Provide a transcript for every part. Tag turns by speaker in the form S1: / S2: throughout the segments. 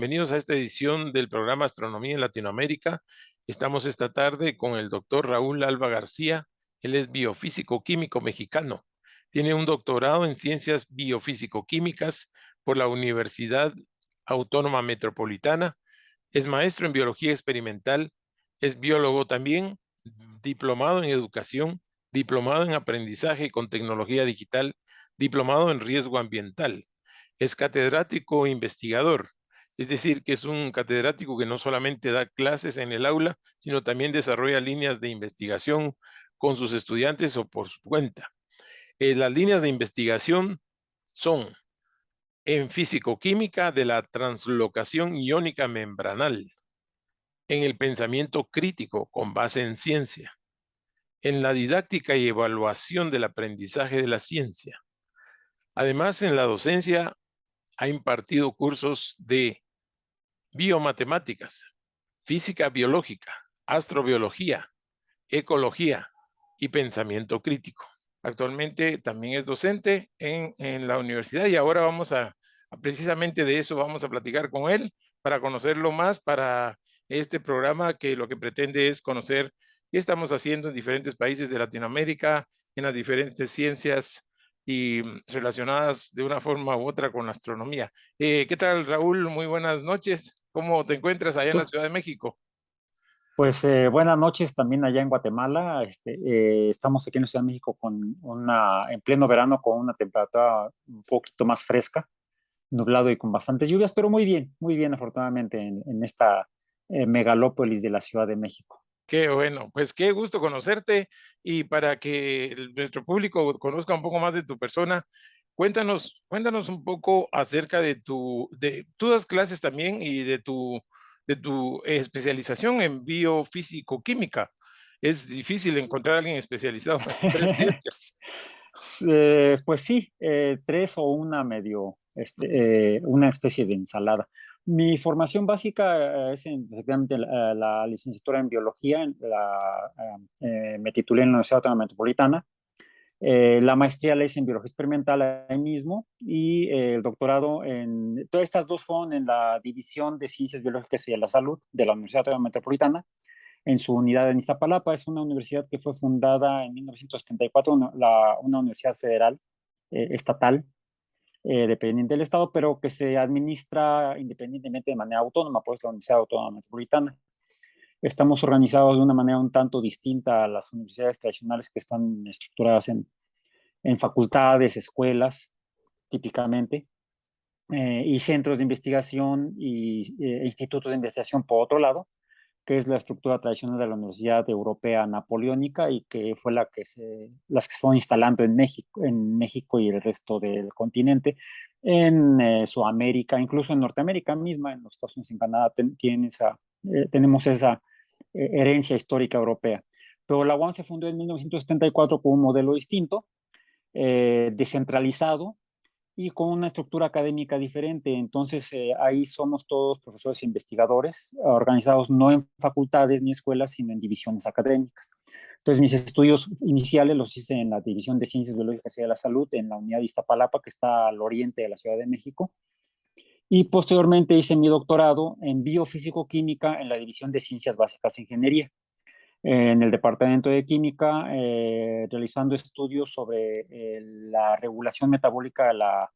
S1: Bienvenidos a esta edición del programa Astronomía en Latinoamérica. Estamos esta tarde con el doctor Raúl Alba García. Él es biofísico químico mexicano. Tiene un doctorado en ciencias biofísico-químicas por la Universidad Autónoma Metropolitana. Es maestro en biología experimental. Es biólogo también, diplomado en educación, diplomado en aprendizaje con tecnología digital, diplomado en riesgo ambiental. Es catedrático e investigador. Es decir, que es un catedrático que no solamente da clases en el aula, sino también desarrolla líneas de investigación con sus estudiantes o por su cuenta. Las líneas de investigación son en físico-química de la translocación iónica membranal, en el pensamiento crítico con base en ciencia, en la didáctica y evaluación del aprendizaje de la ciencia. Además, en la docencia ha impartido cursos de biomatemáticas, física biológica, astrobiología, ecología y pensamiento crítico. Actualmente también es docente en la universidad y ahora vamos a precisamente de eso vamos a platicar con él para conocerlo más para este programa que lo que pretende es conocer qué estamos haciendo en diferentes países de Latinoamérica, en las diferentes ciencias y relacionadas de una forma u otra con la astronomía. ¿Qué tal, Raúl? Muy buenas noches. ¿Cómo te encuentras allá en la Ciudad de México?
S2: Pues buenas noches también allá en Guatemala. Estamos aquí en la Ciudad de México en pleno verano con una temperatura un poquito más fresca, nublado y con bastantes lluvias, pero muy bien afortunadamente en esta megalópolis de la Ciudad de México.
S1: Qué bueno, pues qué gusto conocerte y para que nuestro público conozca un poco más de tu persona, cuéntanos un poco acerca tú das clases también y de tu especialización en biofísico-química. Es difícil encontrar a alguien especializado en tres ciencias.
S2: Pues sí, tres o una especie de ensalada. Mi formación básica es efectivamente la licenciatura en biología. Me titulé en la Universidad Autónoma Metropolitana. La maestría la hice en biología experimental ahí mismo y el doctorado todas estas dos fueron en la División de Ciencias Biológicas y de la Salud de la Universidad Autónoma Metropolitana en su unidad en Iztapalapa. Es una universidad que fue fundada en 1974, una universidad federal, estatal, dependiente del Estado, pero que se administra independientemente de manera autónoma, pues la Universidad Autónoma Metropolitana. Estamos organizados de una manera un tanto distinta a las universidades tradicionales que están estructuradas en facultades, escuelas, típicamente, y centros de investigación e institutos de investigación por otro lado, que es la estructura tradicional de la Universidad Europea Napoleónica y que fue las que se fueron instalando en México y el resto del continente, en Sudamérica, incluso en Norteamérica misma, en los Estados Unidos y en Canadá, tenemos esa herencia histórica europea. Pero la UAM se fundó en 1974 con un modelo distinto, descentralizado, y con una estructura académica diferente. Entonces, ahí somos todos profesores e investigadores, organizados no en facultades ni escuelas, sino en divisiones académicas. Entonces, mis estudios iniciales los hice en la División de Ciencias Biológicas y de la Salud, en la unidad de Iztapalapa, que está al oriente de la Ciudad de México. Y posteriormente hice mi doctorado en biofísico-química en la División de Ciencias Básicas e Ingeniería, en el Departamento de Química, realizando estudios sobre la regulación metabólica de la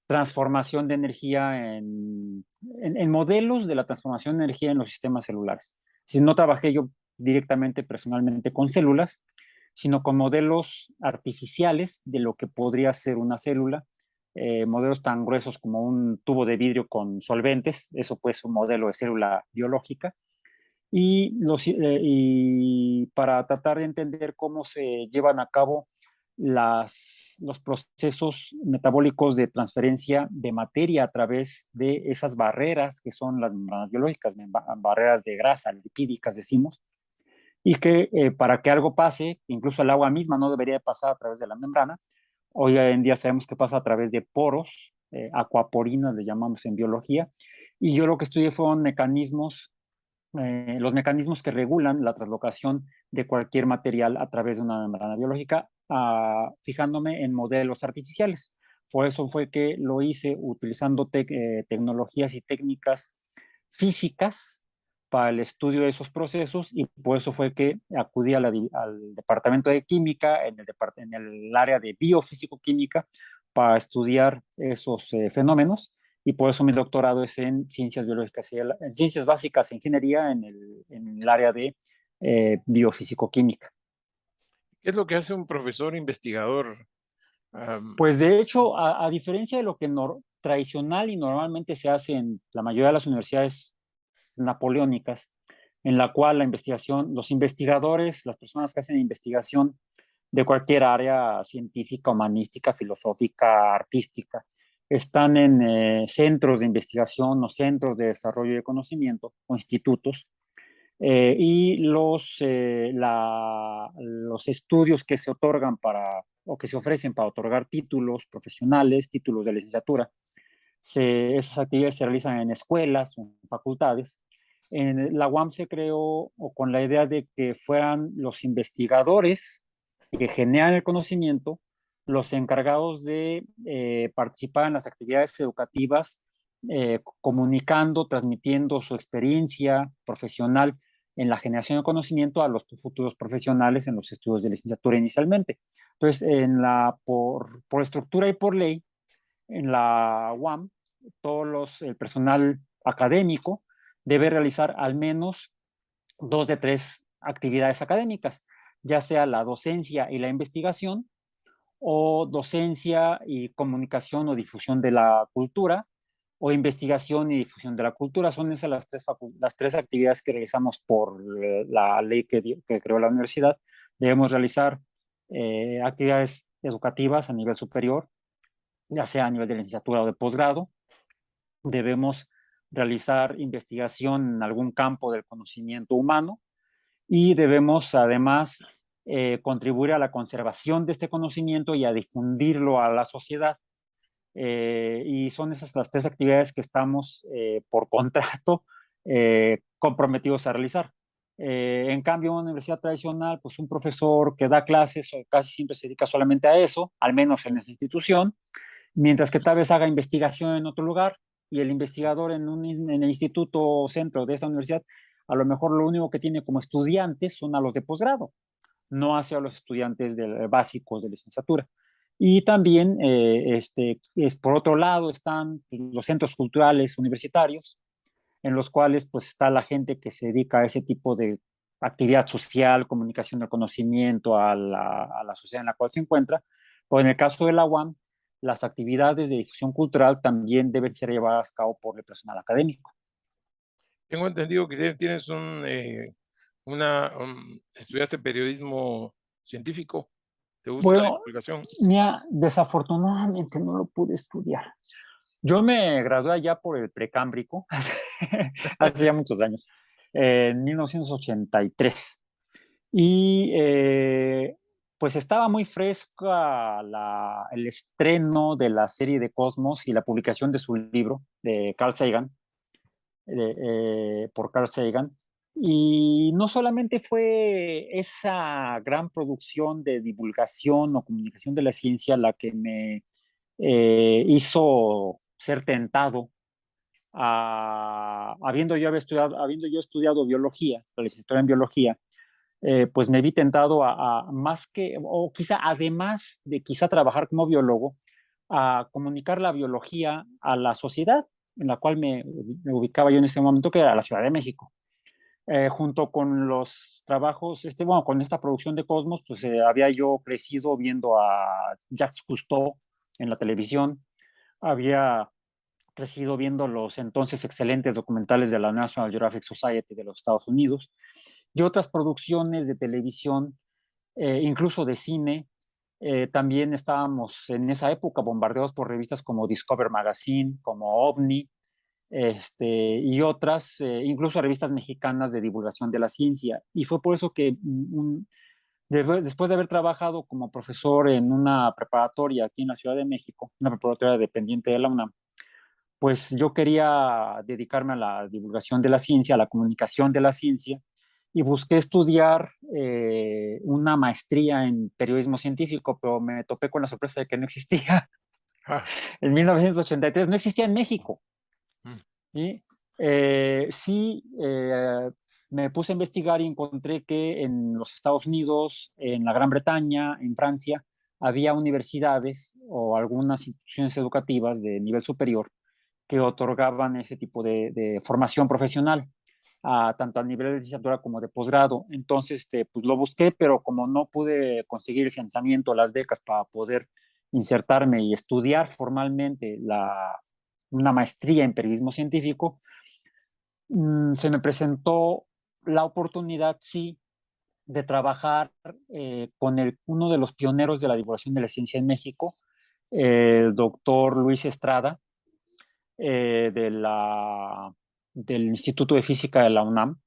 S2: transformación de energía en modelos de la transformación de energía en los sistemas celulares. Si no trabajé yo directamente, personalmente con células, sino con modelos artificiales de lo que podría ser una célula, modelos tan gruesos como un tubo de vidrio con solventes, eso pues un modelo de célula biológica, y para tratar de entender cómo se llevan a cabo los procesos metabólicos de transferencia de materia a través de esas barreras que son las membranas biológicas, barreras de grasa, lipídicas decimos, y que para que algo pase, incluso el agua misma no debería pasar a través de la membrana. Hoy en día sabemos que pasa a través de poros, aquaporinas le llamamos en biología, y yo lo que estudié fueron los mecanismos que regulan la translocación de cualquier material a través de una membrana biológica, fijándome en modelos artificiales. Por eso fue que lo hice utilizando tecnologías y técnicas físicas para el estudio de esos procesos, y por eso fue que acudí al departamento de química en el área de biofísico-química para estudiar esos fenómenos, y por eso mi doctorado es en ciencias biológicas en ciencias básicas e ingeniería en el área de biofísico-química.
S1: ¿Qué es lo que hace un profesor investigador?
S2: Pues de hecho, a diferencia de lo que tradicional y normalmente se hace en la mayoría de las universidades napoleónicas, en la cual la investigación, los investigadores, las personas que hacen investigación de cualquier área científica, humanística, filosófica, artística, están en centros de investigación o centros de desarrollo de conocimiento o institutos, y los estudios que se otorgan o que se ofrecen para otorgar títulos profesionales, títulos de licenciatura, esas actividades se realizan en escuelas o en facultades. En la UAM se creó con la idea de que fueran los investigadores que generan el conocimiento los encargados de participar en las actividades educativas, comunicando, transmitiendo su experiencia profesional en la generación de conocimiento a los futuros profesionales en los estudios de licenciatura inicialmente. Entonces, por estructura y por ley, en la UAM, el personal académico debe realizar al menos 2 de 3 actividades académicas, ya sea la docencia y la investigación, o docencia y comunicación o difusión de la cultura, o investigación y difusión de la cultura. Son esas las tres actividades que realizamos por la ley que creó la universidad. Debemos realizar actividades educativas a nivel superior, ya sea a nivel de licenciatura o de posgrado. Debemos realizar investigación en algún campo del conocimiento humano, y debemos además contribuir a la conservación de este conocimiento y a difundirlo a la sociedad. Y son esas las 3 actividades que estamos por contrato comprometidos a realizar. En cambio, en una universidad tradicional, pues un profesor que da clases casi siempre se dedica solamente a eso, al menos en esa institución, mientras que tal vez haga investigación en otro lugar, y el investigador en el instituto o centro de esa universidad, a lo mejor lo único que tiene como estudiantes son a los de posgrado, no hacia los estudiantes básicos de licenciatura. Y también, por otro lado, están los centros culturales universitarios, en los cuales pues está la gente que se dedica a ese tipo de actividad social, comunicación del conocimiento a la sociedad en la cual se encuentra. O en el caso de la UAM, las actividades de difusión cultural también deben ser llevadas a cabo por el personal académico.
S1: Tengo entendido que tienes estudiaste periodismo científico. ¿Te gusta la
S2: Bueno,
S1: divulgación?
S2: desafortunadamente no lo pude estudiar. Yo me gradué allá por el precámbrico, hace ya muchos años, en 1983. Y pues estaba muy fresca el estreno de la serie de Cosmos y la publicación de su libro de Carl Sagan, por Carl Sagan. Y no solamente fue esa gran producción de divulgación o comunicación de la ciencia la que me hizo ser tentado habiendo yo estudiado biología, la licenciatura en biología, pues me vi tentado a más que, o quizá además de quizá trabajar como biólogo, a comunicar la biología a la sociedad en la cual me ubicaba yo en ese momento, que era la Ciudad de México. Junto con los trabajos, bueno, con esta producción de Cosmos, pues había yo crecido viendo a Jacques Cousteau en la televisión, había crecido viendo los entonces excelentes documentales de la National Geographic Society de los Estados Unidos, y otras producciones de televisión, incluso de cine. También estábamos en esa época bombardeados por revistas como Discover Magazine, como OVNI, y otras, incluso revistas mexicanas de divulgación de la ciencia. Y fue por eso que después de haber trabajado como profesor en una preparatoria aquí en la Ciudad de México, una preparatoria dependiente de la UNAM, pues yo quería dedicarme a la divulgación de la ciencia, a la comunicación de la ciencia, y busqué estudiar una maestría en periodismo científico, pero me topé con la sorpresa de que no existía.
S1: Ah,
S2: En 1983 no existía en México.
S1: mm,
S2: ¿Sí? Sí, me puse a investigar y encontré que en los Estados Unidos, en la Gran Bretaña, en Francia, había universidades o algunas instituciones educativas de nivel superior que otorgaban ese tipo de formación profesional, tanto a nivel de licenciatura como de posgrado. Entonces, pues lo busqué, pero como no pude conseguir el financiamiento, las becas para poder insertarme y estudiar formalmente una maestría en periodismo científico, se me presentó la oportunidad, sí, de trabajar con uno de los pioneros de la divulgación de la ciencia en México, el doctor Luis Estrada, eh, de la, del Instituto de Física de la UNAM,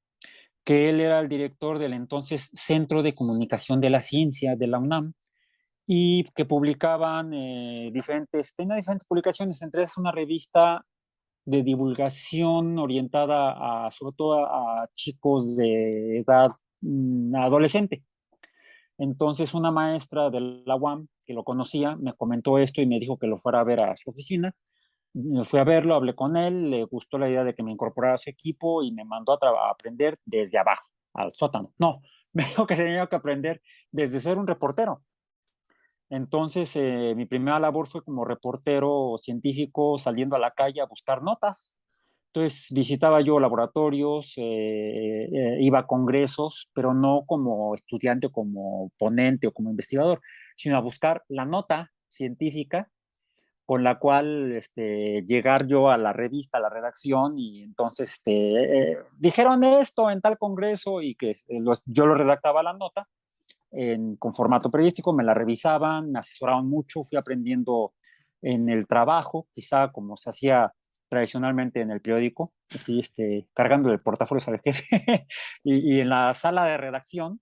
S2: que él era el director del entonces Centro de Comunicación de la Ciencia de la UNAM y que publicaban tenía diferentes publicaciones, entre ellas una revista de divulgación orientada sobre todo a chicos de edad adolescente. Entonces una maestra de la UAM que lo conocía me comentó esto y me dijo que lo fuera a ver a su oficina. Fui a verlo, hablé con él, le gustó la idea de que me incorporara a su equipo y me mandó a aprender desde abajo, al sótano. No, me dijo que tenía que aprender desde ser un reportero. Entonces, mi primera labor fue como reportero científico saliendo a la calle a buscar notas. Entonces, visitaba yo laboratorios, iba a congresos, pero no como estudiante, como ponente o como investigador, sino a buscar la nota científica con la cual llegar yo a la revista, a la redacción, y entonces dijeron esto en tal congreso y que yo lo redactaba la nota con formato periodístico, me la revisaban, me asesoraban mucho, fui aprendiendo en el trabajo, quizá como se hacía tradicionalmente en el periódico, así, cargando el portafolio al jefe, y en la sala de redacción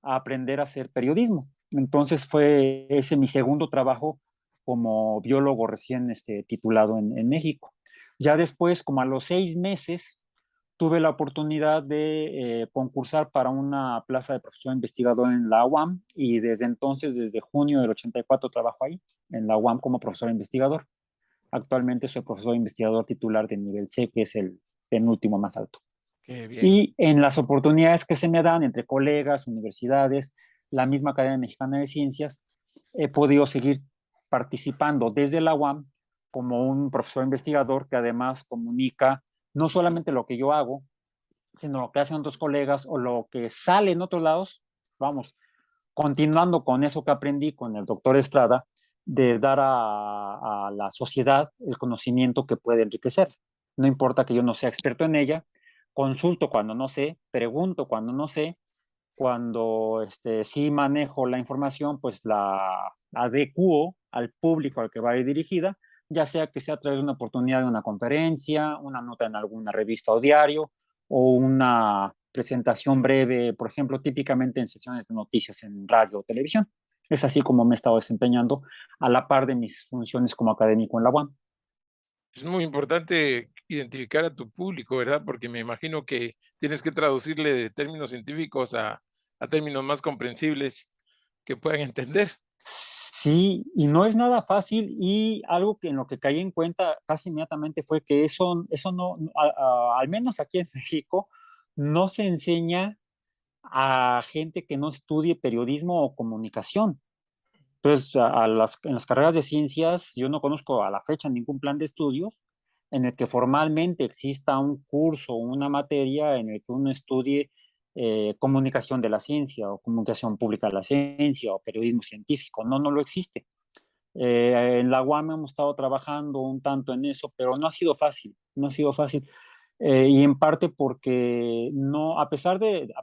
S2: a aprender a hacer periodismo. Entonces fue ese mi segundo trabajo como biólogo recién titulado en México. Ya después, como a los 6 meses, tuve la oportunidad de concursar para una plaza de profesor investigador en la UAM y desde entonces, desde junio del 84, trabajo ahí, en la UAM como profesor investigador. Actualmente soy profesor investigador titular de nivel C, que es el penúltimo más alto.
S1: qué bien.
S2: Y en las oportunidades que se me dan entre colegas, universidades, la misma Academia Mexicana de Ciencias, he podido seguir participando desde la UAM como un profesor investigador que además comunica no solamente lo que yo hago, sino lo que hacen otros colegas o lo que sale en otros lados, vamos, continuando con eso que aprendí con el doctor Estrada, de dar a la sociedad el conocimiento que puede enriquecer. No importa que yo no sea experto en ella, consulto cuando no sé, pregunto cuando no sé, cuando sí manejo la información, pues la adecuo al público al que va a ir dirigida, ya sea a través de una oportunidad de una conferencia, una nota en alguna revista o diario, o una presentación breve, por ejemplo, típicamente en secciones de noticias en radio o televisión. Es así como me he estado desempeñando a la par de mis funciones como académico en la UAM.
S1: Es muy importante identificar a tu público, ¿verdad? Porque me imagino que tienes que traducirle de términos científicos a términos más comprensibles que puedan entender.
S2: Sí, y no es nada fácil y algo que en lo que caí en cuenta casi inmediatamente fue que eso no, al menos aquí en México, no se enseña a gente que no estudie periodismo o comunicación. Entonces, en las carreras de ciencias, yo no conozco a la fecha ningún plan de estudios en el que formalmente exista un curso o una materia en el que uno estudie comunicación de la ciencia o comunicación pública de la ciencia o periodismo científico. No, no lo existe. En la UAM hemos estado trabajando un tanto en eso, pero no ha sido fácil, no ha sido fácil. Y en parte porque no, a pesar de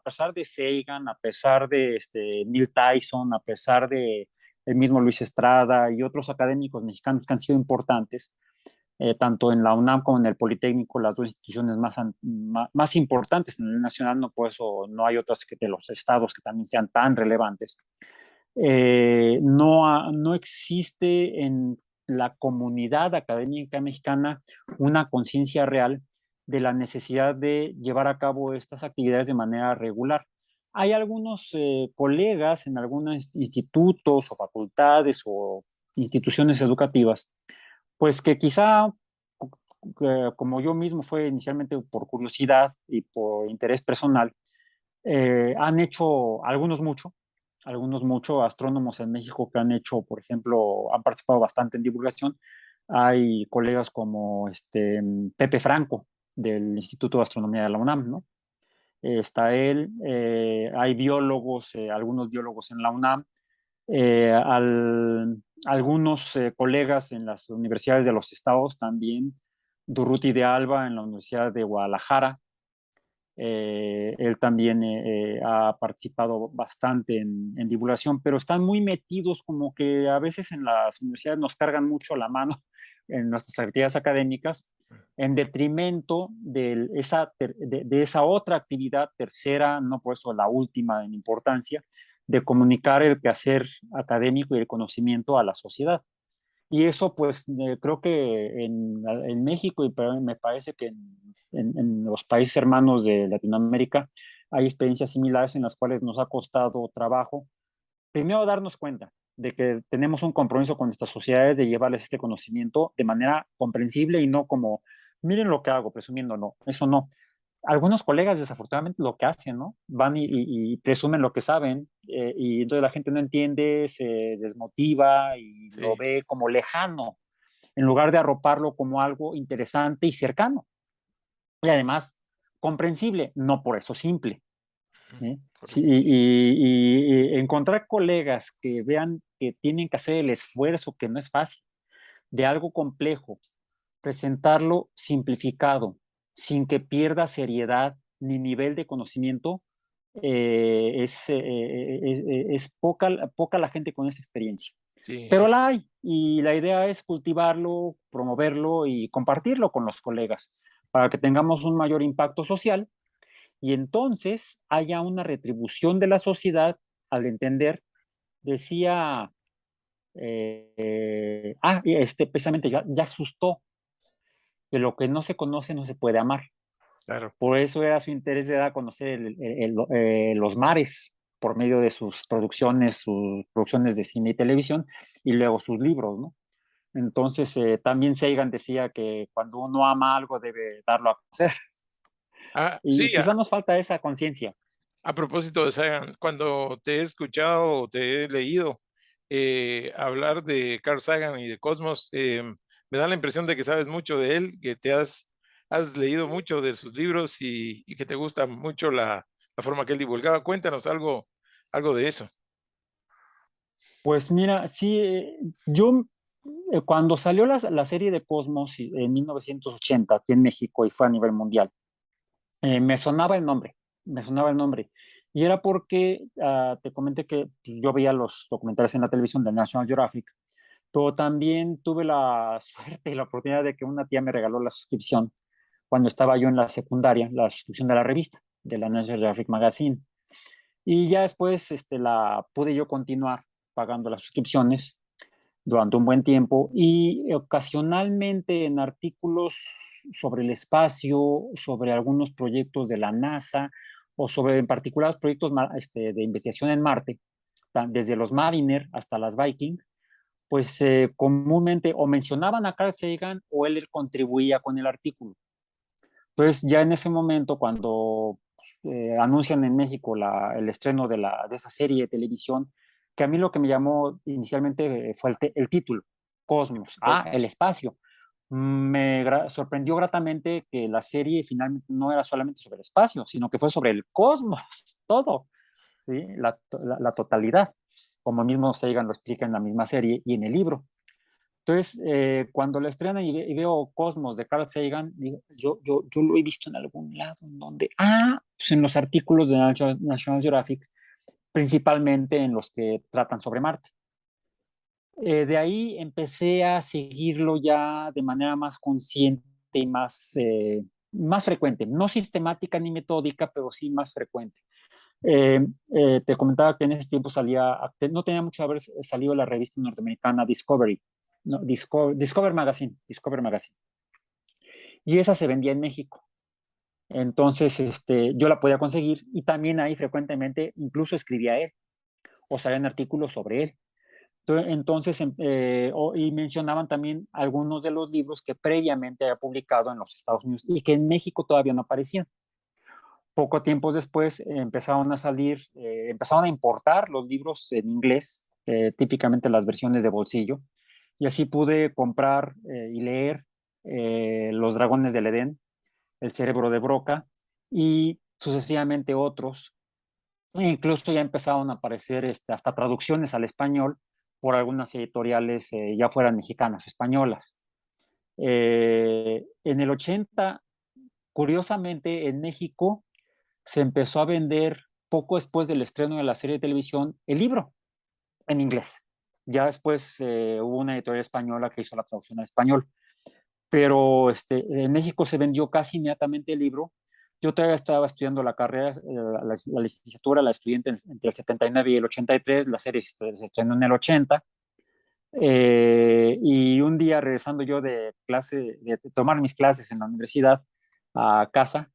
S2: Sagan, a pesar de Neil Tyson, a pesar de el mismo Luis Estrada y otros académicos mexicanos que han sido importantes, tanto en la UNAM como en el Politécnico, las dos instituciones más importantes en el nacional, no, por eso no hay otras que de los estados que también sean tan relevantes. No existe en la comunidad académica mexicana una conciencia real de la necesidad de llevar a cabo estas actividades de manera regular. Hay algunos colegas en algunos institutos o facultades o instituciones educativas, pues que quizá, como yo mismo fue inicialmente por curiosidad y por interés personal, han hecho algunos mucho astrónomos en México que han hecho, por ejemplo, han participado bastante en divulgación. Hay colegas como Pepe Franco del Instituto de Astronomía de la UNAM, ¿no? Está él, hay biólogos, algunos biólogos en la UNAM, algunos colegas en las universidades de los estados también, Durruti de Alba en la Universidad de Guadalajara. Él también ha participado bastante en divulgación, pero están muy metidos, como que a veces en las universidades nos cargan mucho la mano en nuestras actividades académicas, en detrimento de esa otra actividad tercera, no por eso la última en importancia, de comunicar el quehacer académico y el conocimiento a la sociedad. Y eso, pues, creo que en México y me parece que en los países hermanos de Latinoamérica hay experiencias similares en las cuales nos ha costado trabajo, primero darnos cuenta de que tenemos un compromiso con estas sociedades de llevarles este conocimiento de manera comprensible y no como, miren lo que hago, presumiendo, no, eso no. Algunos colegas desafortunadamente lo que hacen, ¿no? Van y presumen lo que saben, y entonces la gente no entiende, se desmotiva y lo
S1: Sí,
S2: ve como lejano, en lugar de arroparlo como algo interesante y cercano. Y además comprensible, no por eso simple. ¿Eh? Sí,
S1: correcto.
S2: y encontrar colegas que vean que tienen que hacer el esfuerzo, que no es fácil, de algo complejo, presentarlo simplificado, sin que pierda seriedad ni nivel de conocimiento, es poca la gente con esa experiencia.
S1: Sí,
S2: Pero la hay, y la idea es cultivarlo, promoverlo y compartirlo con los colegas para que tengamos un mayor impacto social y entonces haya una retribución de la sociedad al entender, decía, precisamente ya asustó, que lo que no se conoce no se puede amar.
S1: claro.
S2: Por eso era su interés de dar a conocer los mares por medio de sus producciones de cine y televisión, y luego sus libros, ¿no? Entonces, también Sagan decía que cuando uno ama algo debe darlo a conocer,
S1: Ah,
S2: y
S1: sí,
S2: quizás nos falta esa conciencia.
S1: a propósito de Sagan, cuando te he escuchado o te he leído hablar de Carl Sagan y de Cosmos, me da la impresión de que sabes mucho de él, que has leído mucho de sus libros y que te gusta mucho la forma que él divulgaba. Cuéntanos algo de eso.
S2: Pues mira, sí, yo cuando salió la serie de Cosmos en 1980 aquí en México y fue a nivel mundial, me sonaba el nombre, me sonaba el nombre. Y era porque te comenté que pues, yo veía los documentales en la televisión de National Geographic, pero también tuve la suerte y la oportunidad de que una tía me regaló la suscripción cuando estaba yo en la secundaria, la suscripción de la revista, de la National Geographic Magazine. Y ya después la pude yo continuar pagando las suscripciones durante un buen tiempo y ocasionalmente en artículos sobre el espacio, sobre algunos proyectos de la NASA o sobre en particular proyectos de investigación en Marte, desde los Mariner hasta las Viking, pues comúnmente o mencionaban a Carl Sagan o él contribuía con el artículo. Entonces ya en ese momento cuando anuncian en México el estreno de esa serie de televisión, que a mí lo que me llamó inicialmente fue el título, Cosmos, el
S1: Cosmos.
S2: espacio. Sorprendió gratamente que la serie finalmente no era solamente sobre el espacio, sino que fue sobre el cosmos, todo, ¿sí? La totalidad, como mismo Sagan lo explica en la misma serie y en el libro. Entonces, cuando la estrenan y veo Cosmos de Carl Sagan, digo, yo lo he visto en algún lado, en donde, pues en los artículos de National Geographic, principalmente en los que tratan sobre Marte. De ahí empecé a seguirlo ya de manera más consciente y más frecuente, no sistemática ni metódica, pero sí más frecuente. Te comentaba que en ese tiempo no tenía mucho haber salido la revista norteamericana Discovery, no, Discover Magazine, y esa se vendía en México. Entonces, yo la podía conseguir y también ahí frecuentemente incluso escribía él o salían artículos sobre él. Entonces, y mencionaban también algunos de los libros que previamente había publicado en los Estados Unidos y que en México todavía no aparecían. Poco tiempo después empezaron a salir, empezaron a importar los libros en inglés, típicamente las versiones de bolsillo, y así pude comprar y leer Los Dragones del Edén, El Cerebro de Broca y sucesivamente otros. E incluso ya empezaron a aparecer hasta traducciones al español por algunas editoriales, ya fueran mexicanas o españolas. En el 80, curiosamente, en México se empezó a vender poco después del estreno de la serie de televisión el libro en inglés. Ya después hubo una editorial española que hizo la traducción al español, pero en México se vendió casi inmediatamente el libro. Yo todavía estaba estudiando la carrera, la licenciatura, la estudié entre el 79 y el 83, la serie se estrenó en el 80, y un día regresando yo de clase, de tomar mis clases en la universidad a casa,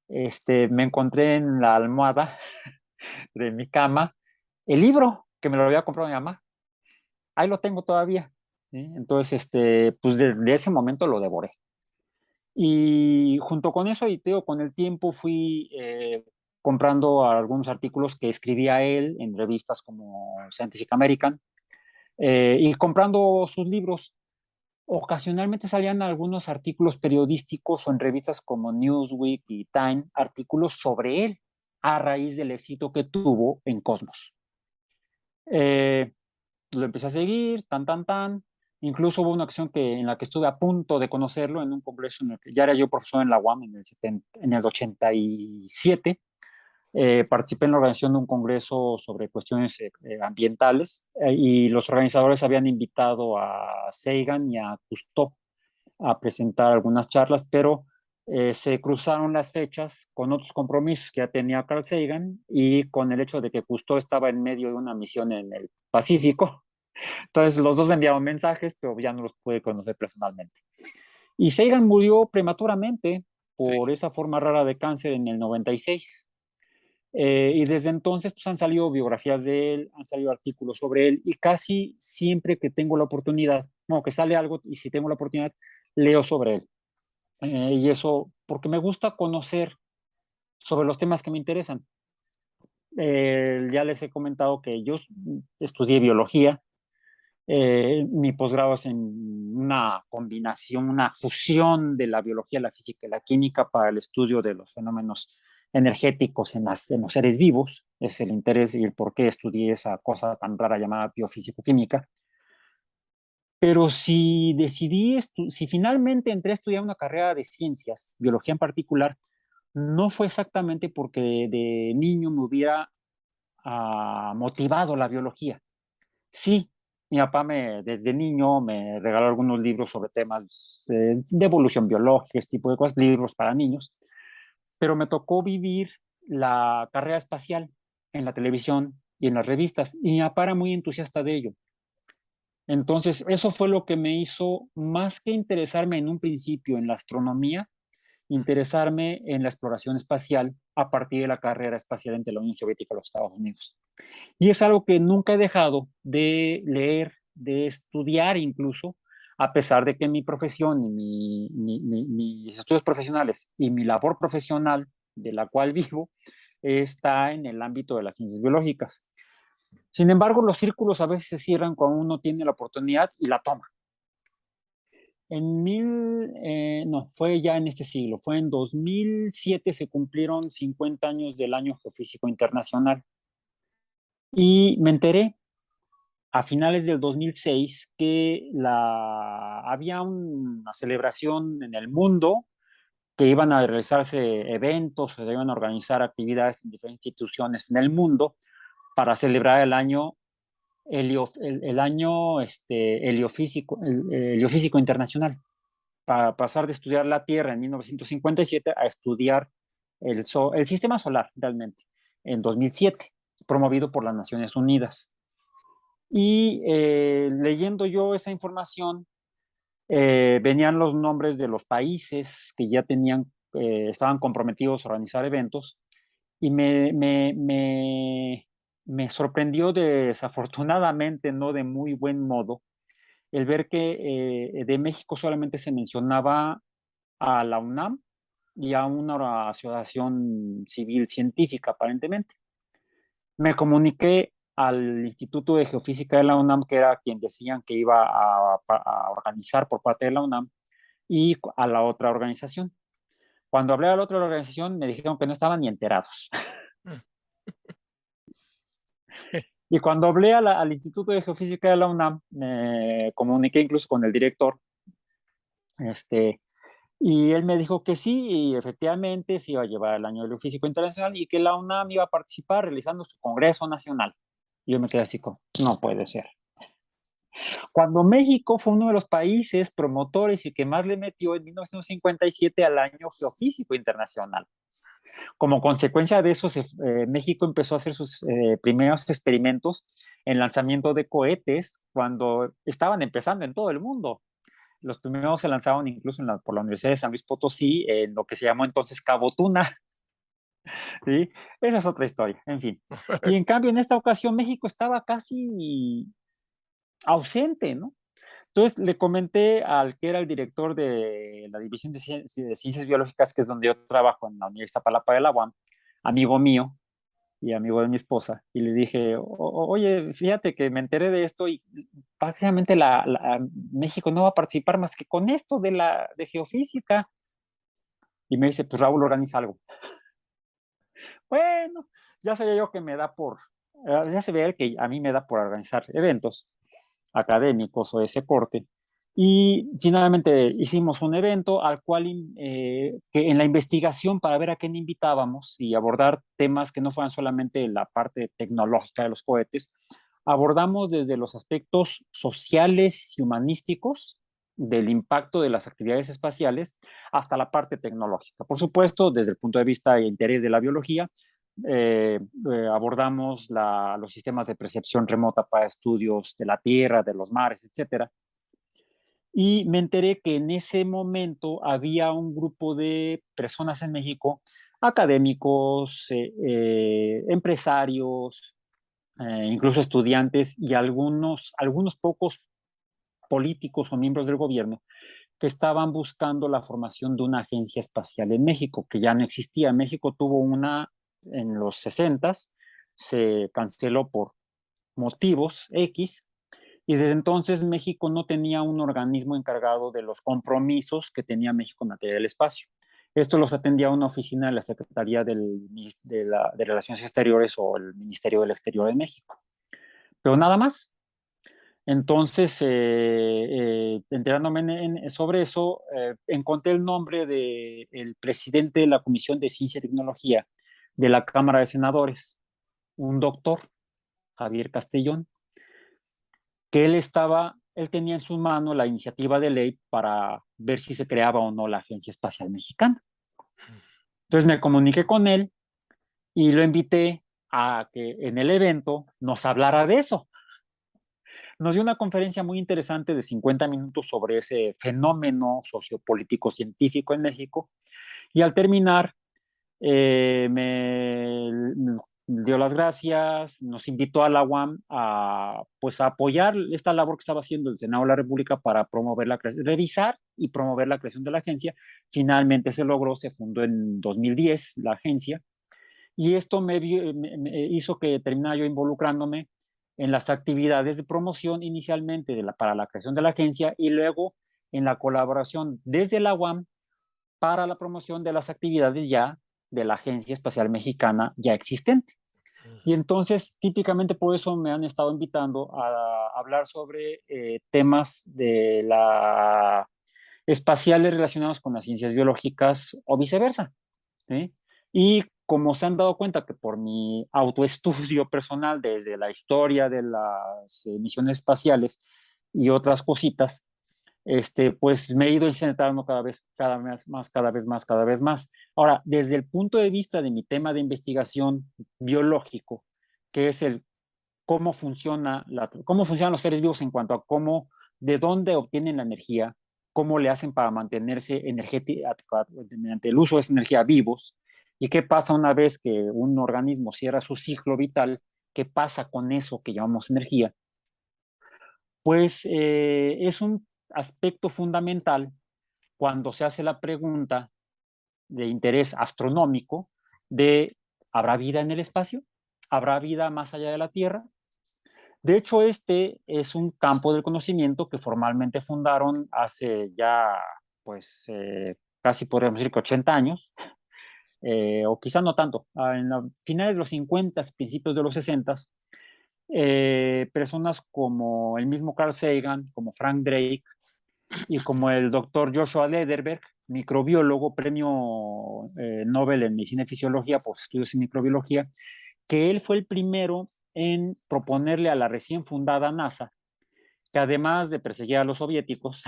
S2: me encontré en la almohada de mi cama el libro que me lo había comprado mi mamá. Ahí lo tengo todavía, ¿sí? Entonces, pues desde ese momento lo devoré. Y junto con eso, y teo, con el tiempo fui comprando algunos artículos que escribía él en revistas como Scientific American, y comprando sus libros. Ocasionalmente salían algunos artículos periodísticos o en revistas como Newsweek y Time, artículos sobre él a raíz del éxito que tuvo en Cosmos. Eh, lo empecé a seguir, tan, tan, tan. Incluso hubo una ocasión en la que estuve a punto de conocerlo en un congreso en el que ya era yo profesor en la UAM en el 87. Participé en la organización de un congreso sobre cuestiones ambientales, y los organizadores habían invitado a Sagan y a Cousteau a presentar algunas charlas, pero se cruzaron las fechas con otros compromisos que ya tenía Carl Sagan y con el hecho de que Cousteau estaba en medio de una misión en el Pacífico. Entonces los dos enviaron mensajes, pero ya no los pude conocer personalmente. Y Sagan murió prematuramente
S1: Sí.
S2: por esa forma rara de cáncer en el 96. Y desde entonces pues, han salido biografías de él, han salido artículos sobre él, y casi siempre que tengo la oportunidad, no, que sale algo, y si tengo la oportunidad, leo sobre él. Y eso porque me gusta conocer sobre los temas que me interesan. Ya les he comentado que yo estudié biología. Mi posgrado es en una combinación, una fusión de la biología, la física y la química para el estudio de los fenómenos energéticos en los seres vivos. Es el interés y el por qué estudié esa cosa tan rara llamada biofísico-química. Pero si finalmente entré a estudiar una carrera de ciencias, biología en particular, no fue exactamente porque de niño me hubiera motivado la biología. Sí, mi papá desde niño me regaló algunos libros sobre temas de evolución biológica, este tipo de cosas, libros para niños, pero me tocó vivir la carrera espacial en la televisión y en las revistas, y mi papá era muy entusiasta de ello. Entonces, eso fue lo que me hizo, más que interesarme en un principio en la astronomía, interesarme en la exploración espacial a partir de la carrera espacial entre la Unión Soviética y los Estados Unidos. Y es algo que nunca he dejado de leer, de estudiar incluso, a pesar de que mi profesión y mis estudios profesionales y mi labor profesional de la cual vivo está en el ámbito de las ciencias biológicas. Sin embargo, los círculos a veces se cierran cuando uno tiene la oportunidad y la toma. No, fue ya en este siglo, fue en 2007 se cumplieron 50 años del Año Geofísico Internacional. Y me enteré a finales del 2006 que había una celebración en el mundo, que iban a realizarse eventos, se iban a organizar actividades en diferentes instituciones en el mundo para celebrar el año heliofísico internacional, para pasar de estudiar la Tierra en 1957 a estudiar el sistema solar realmente en 2007, promovido por las Naciones Unidas. Y leyendo yo esa información, venían los nombres de los países que ya estaban comprometidos a organizar eventos, y me sorprendió desafortunadamente, no de muy buen modo, el ver que de México solamente se mencionaba a la UNAM y a una asociación civil científica, aparentemente. Me comuniqué al Instituto de Geofísica de la UNAM, que era quien decían que iba a organizar por parte de la UNAM, y a la otra organización. Cuando hablé a la otra organización, me dijeron que no estaban ni enterados. Y cuando hablé al Instituto de Geofísica de la UNAM, me comuniqué incluso con el director, este, y él me dijo que sí, y efectivamente se iba a llevar el Año Geofísico Internacional y que la UNAM iba a participar realizando su Congreso Nacional. Y yo me quedé así como, no puede ser. Cuando México fue uno de los países promotores y que más le metió en 1957 al Año Geofísico Internacional. Como consecuencia de eso, México empezó a hacer sus primeros experimentos en lanzamiento de cohetes cuando estaban empezando en todo el mundo. Los primeros se lanzaron incluso por la Universidad de San Luis Potosí, en lo que se llamó entonces Cabo Tuna. ¿Sí? Esa es otra historia, en fin. Y en cambio, en esta ocasión, México estaba casi ausente, ¿no? Entonces le comenté al que era el director de la División de Ciencias Biológicas, que es donde yo trabajo en la Universidad Palapa de la UAM, amigo mío y amigo de mi esposa, y le dije, oye, fíjate que me enteré de esto y prácticamente México no va a participar más que con esto de geofísica. Y me dice, pues Raúl, organiza algo. Bueno, ya sabía yo que me da ya se ve que a mí me da por organizar eventos académicos o de ese corte. Y finalmente hicimos un evento al cual, que en la investigación para ver a quién invitábamos y abordar temas que no fueran solamente la parte tecnológica de los cohetes, abordamos desde los aspectos sociales y humanísticos del impacto de las actividades espaciales hasta la parte tecnológica. Por supuesto, desde el punto de vista de interés de la biología, abordamos los sistemas de percepción remota para estudios de la Tierra, de los mares, etcétera. Y me enteré que en ese momento había un grupo de personas en México, académicos, empresarios, incluso estudiantes y algunos pocos políticos o miembros del gobierno que estaban buscando la formación de una agencia espacial en México, que ya no existía. México tuvo una en los 60, se canceló por motivos X, y desde entonces México no tenía un organismo encargado de los compromisos que tenía México en materia del espacio. Esto los atendía una oficina de la Secretaría de Relaciones Exteriores o el Ministerio del Exterior de México. Pero nada más. Entonces, enterándome sobre eso, encontré el nombre del presidente de la Comisión de Ciencia y Tecnología de la Cámara de Senadores, un doctor, Javier Castellón, que él tenía en su mano la iniciativa de ley para ver si se creaba o no la Agencia Espacial Mexicana. Entonces me comuniqué con él y lo invité a que en el evento nos hablara de eso. Nos dio una conferencia muy interesante de 50 minutos sobre ese fenómeno sociopolítico científico en México, y al terminar me dio las gracias, nos invitó a la UAM pues, a apoyar esta labor que estaba haciendo el Senado de la República para promover revisar y promover la creación de la agencia. Finalmente se logró, se fundó en 2010 la agencia, y esto me hizo que terminara yo involucrándome en las actividades de promoción inicialmente para la creación de la agencia, y luego en la colaboración desde la UAM para la promoción de las actividades ya de la Agencia Espacial Mexicana ya existente. Y entonces, típicamente por eso me han estado invitando a hablar sobre temas de espaciales relacionados con las ciencias biológicas o viceversa, ¿sí? Y como se han dado cuenta que por mi autoestudio personal desde la historia de las misiones espaciales y otras cositas, pues me he ido incentrando cada vez más. Ahora, desde el punto de vista de mi tema de investigación biológico, que es el cómo funcionan los seres vivos en cuanto a de dónde obtienen la energía, cómo le hacen para mantenerse mediante el uso de esa energía vivos, y qué pasa una vez que un organismo cierra su ciclo vital, qué pasa con eso que llamamos energía, pues es un aspecto fundamental cuando se hace la pregunta de interés astronómico de ¿habrá vida en el espacio? ¿Habrá vida más allá de la Tierra? De hecho, este es un campo del conocimiento que formalmente fundaron hace ya, pues, casi podríamos decir que 80 años, o quizá no tanto, en la, finales de los 50, principios de los 60, personas como el mismo Carl Sagan, como Frank Drake y como el doctor Joshua Lederberg, microbiólogo, premio Nobel en Medicina y Fisiología por estudios en microbiología, que él fue el primero en proponerle a la recién fundada NASA que además de perseguir a los soviéticos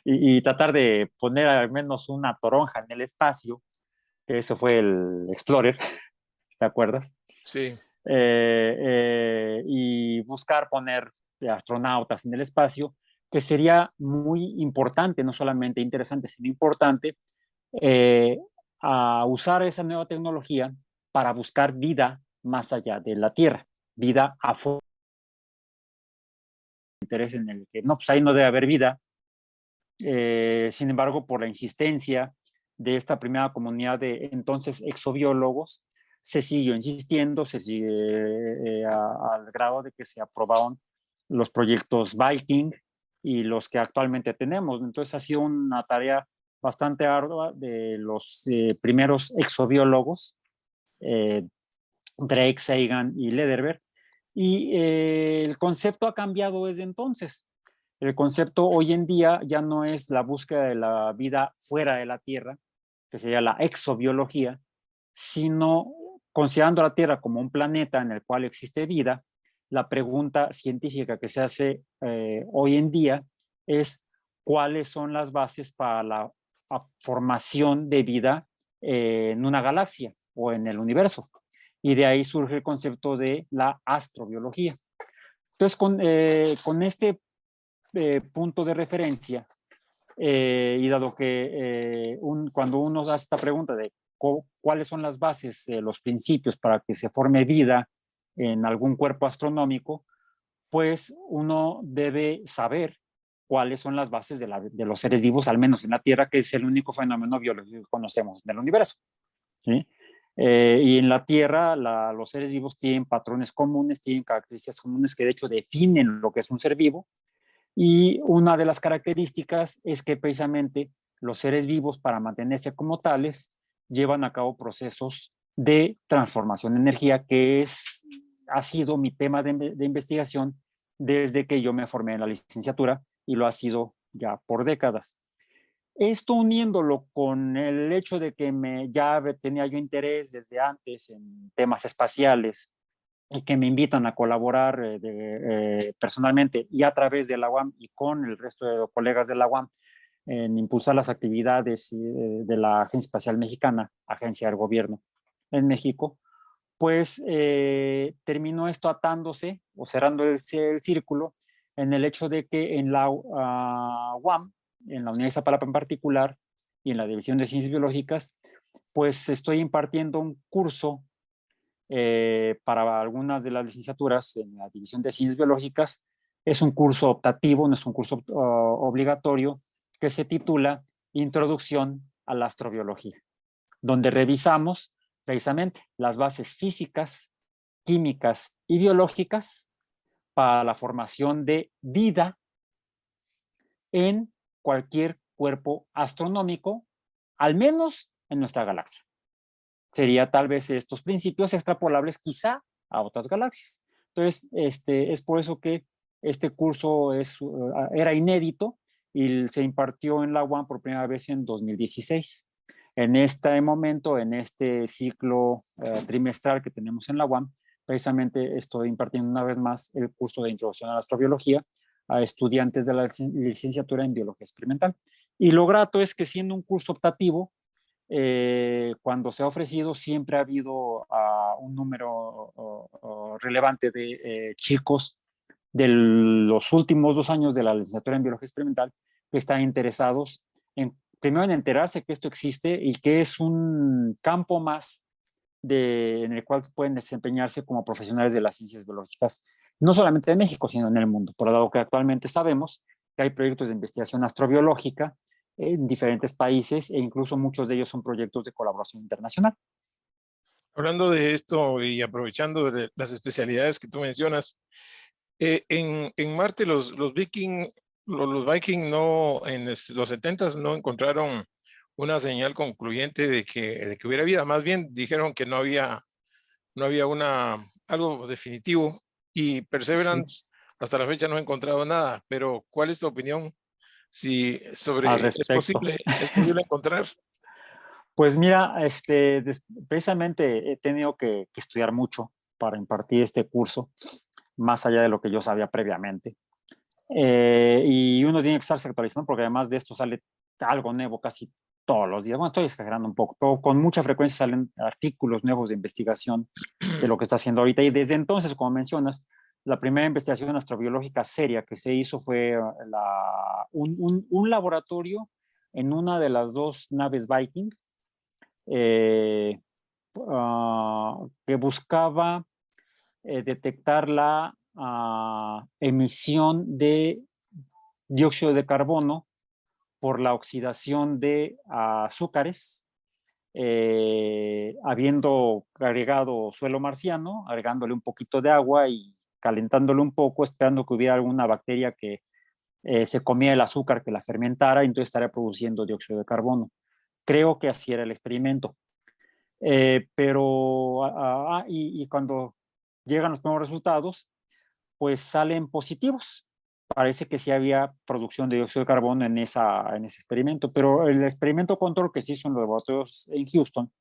S2: y tratar de poner al menos una toronja en el espacio, que eso fue el Explorer, ¿te acuerdas?
S1: Sí,
S2: Y buscar poner astronautas en el espacio, que sería muy importante, no solamente interesante, sino importante, eh, a usar esa nueva tecnología para buscar vida más allá de la Tierra, vida afuera, interés en el que no, pues ahí no debe haber vida. Sin embargo, por la insistencia de esta primera comunidad de entonces exobiólogos, se siguió insistiendo, se sigue al grado de que se aprobaron los proyectos Viking y los que actualmente tenemos. Entonces ha sido una tarea bastante ardua de los primeros exobiólogos, eh, Drake, Sagan y Lederberg, y el concepto ha cambiado desde entonces. El concepto hoy en día ya no es la búsqueda de la vida fuera de la Tierra, que sería la exobiología, sino considerando la Tierra como un planeta en el cual existe vida, la pregunta científica que se hace hoy en día es cuáles son las bases para la formación de vida en una galaxia o en el universo. Y de ahí surge el concepto de la astrobiología. Entonces, con este punto de referencia, y dado que cuando uno hace esta pregunta de cuáles son las bases, los principios para que se forme vida en algún cuerpo astronómico, pues uno debe saber cuáles son las bases de los seres vivos, al menos en la Tierra, que es el único fenómeno biológico que conocemos del universo. ¿Sí? Y en la Tierra los seres vivos tienen patrones comunes, tienen características comunes que de hecho definen lo que es un ser vivo. Y una de las características es que precisamente los seres vivos, para mantenerse como tales, llevan a cabo procesos de transformación de energía, que ha sido mi tema de investigación desde que yo me formé en la licenciatura y lo ha sido ya por décadas. Esto uniéndolo con el hecho de que ya tenía yo interés desde antes en temas espaciales y que me invitan a colaborar personalmente y a través de la UAM y con el resto de colegas de la UAM en impulsar las actividades de la Agencia Espacial Mexicana, agencia del gobierno en México, pues terminó esto atándose o cerrando el círculo en el hecho de que en la UAM, en la Unidad de Iztapalapa en particular, y en la División de Ciencias Biológicas, pues estoy impartiendo un curso para algunas de las licenciaturas en la División de Ciencias Biológicas. Es un curso optativo, no es un curso obligatorio, que se titula Introducción a la Astrobiología, donde revisamos precisamente las bases físicas, químicas y biológicas para la formación de vida en cualquier cuerpo astronómico, al menos en nuestra galaxia. Sería tal vez estos principios extrapolables quizá a otras galaxias. Entonces, es por eso que este curso era inédito y se impartió en la UAM por primera vez en 2016. En este momento, en este ciclo trimestral que tenemos en la UAM, precisamente estoy impartiendo una vez más el curso de Introducción a la Astrobiología a estudiantes de la licenciatura en Biología Experimental. Y lo grato es que siendo un curso optativo, cuando se ha ofrecido siempre ha habido un número relevante de chicos de los últimos 2 años de la licenciatura en Biología Experimental que están interesados primero en enterarse que esto existe y que es un campo más en el cual pueden desempeñarse como profesionales de las ciencias biológicas, no solamente en México, sino en el mundo, por lo que actualmente sabemos que hay proyectos de investigación astrobiológica en diferentes países e incluso muchos de ellos son proyectos de colaboración internacional.
S1: Hablando de esto y aprovechando de las especialidades que tú mencionas, en Marte los Viking no, en los 70 no encontraron una señal concluyente de que hubiera vida. Más bien dijeron que no había algo definitivo, y
S2: Sí,
S1: Perseverance hasta la fecha no ha encontrado nada. Pero ¿cuál es tu opinión
S2: al
S1: sobre
S2: respecto.
S1: es posible encontrar?
S2: Pues mira, precisamente he tenido que estudiar mucho para impartir este curso, más allá de lo que yo sabía previamente. Y uno tiene que estarse actualizando porque además de esto sale algo nuevo casi todos los días. Bueno, estoy exagerando un poco, pero con mucha frecuencia salen artículos nuevos de investigación de lo que está haciendo ahorita. Y desde entonces, como mencionas, la primera investigación astrobiológica seria que se hizo fue un laboratorio en una de las dos naves Viking eh, que buscaba detectar la emisión de dióxido de carbono por la oxidación de azúcares, habiendo agregado suelo marciano, agregándole un poquito de agua y calentándole un poco, esperando que hubiera alguna bacteria que se comía el azúcar, que la fermentara, y entonces estaría produciendo dióxido de carbono. Creo que así era el experimento. Y cuando llegan los primeros resultados, pues salen positivos. Parece que sí había producción de dióxido de carbono en ese experimento, pero el experimento control que se hizo en los laboratorios en Houston,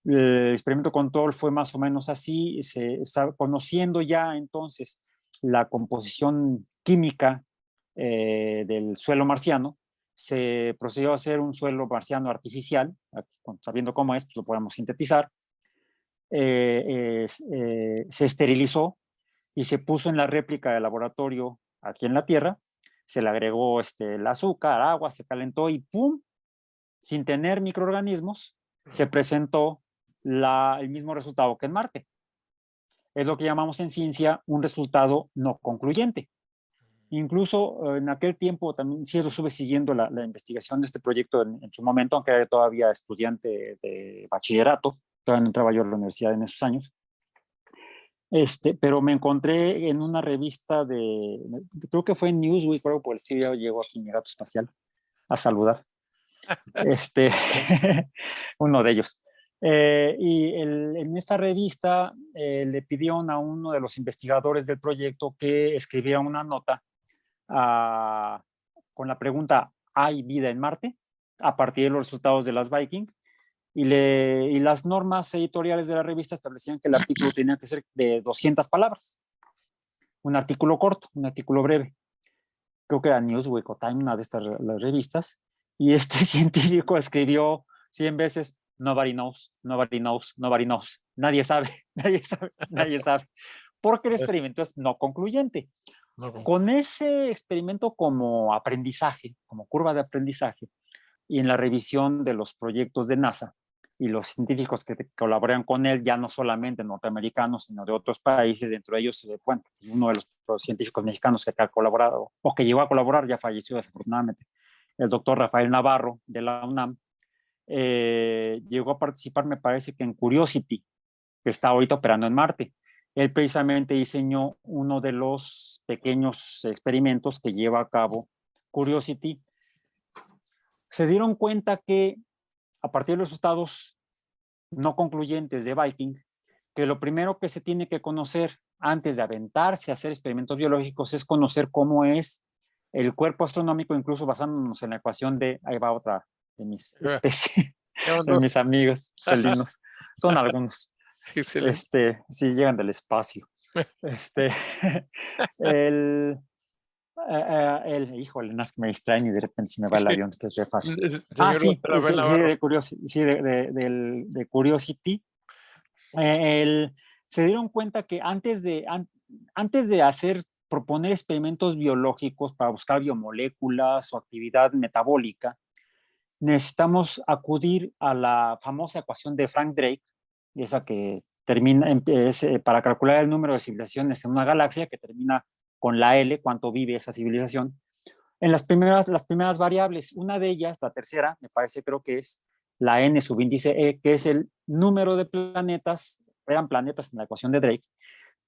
S2: el experimento control fue más o menos así, se está conociendo ya entonces la composición química del suelo marciano, se procedió a hacer un suelo marciano artificial, sabiendo cómo es, pues lo podemos sintetizar, se esterilizó y se puso en la réplica de laboratorio aquí en la Tierra, se le agregó el azúcar, agua, se calentó y ¡pum! Sin tener microorganismos, se presentó el mismo resultado que en Marte. Es lo que llamamos en ciencia un resultado no concluyente. Incluso en aquel tiempo también sí lo estuve siguiendo la investigación de este proyecto en su momento, aunque era todavía estudiante de bachillerato, todavía no entraba yo a la universidad en esos años. Pero me encontré en una revista creo que fue en Newsweek, creo, por el estilo, llegó aquí mi gato espacial a saludar. Este, uno de ellos. En esta revista le pidieron a uno de los investigadores del proyecto que escribiera una nota con la pregunta: ¿hay vida en Marte? A partir de los resultados de las Viking. Y las normas editoriales de la revista establecían que el artículo tenía que ser de 200 palabras. Un artículo corto, un artículo breve. Creo que era Newsweek o Time, una de estas las revistas. Y este científico escribió 100 veces: nobody knows, nobody knows, nobody knows. Nadie sabe, nadie sabe, nadie sabe. Porque el experimento es no concluyente.
S1: No.
S2: Con ese experimento como aprendizaje, como curva de aprendizaje, y en la revisión de los proyectos de NASA y los científicos que colaboran con él, ya no solamente norteamericanos, sino de otros países, dentro de ellos, bueno, uno de los científicos mexicanos que ha colaborado, o que llegó a colaborar, ya falleció desafortunadamente, el doctor Rafael Navarro de la UNAM, llegó a participar, me parece que en Curiosity, que está ahorita operando en Marte. Él precisamente diseñó uno de los pequeños experimentos que lleva a cabo Curiosity. Se dieron cuenta que a partir de los resultados no concluyentes de Viking, que lo primero que se tiene que conocer antes de aventarse a hacer experimentos biológicos es conocer cómo es el cuerpo astronómico, incluso basándonos en la ecuación ahí va otra de mis especies, de mis amigos felinos, son algunos,
S1: Excelente.
S2: sí llegan del espacio. El, híjole, no es que me distraen y de repente se me va el avión, que es re fácil.
S1: Señor
S2: Sí,
S1: doctor Rafael
S2: sí,
S1: Navarro.
S2: de Curiosity. Se dieron cuenta que antes de proponer experimentos biológicos para buscar biomoléculas o actividad metabólica, necesitamos acudir a la famosa ecuación de Frank Drake, esa que termina, para calcular el número de civilizaciones en una galaxia, que termina con la L, cuánto vive esa civilización. En las primeras variables, una de ellas, la tercera, me parece, creo que es la n subíndice e, que es el número de planetas, eran planetas en la ecuación de Drake,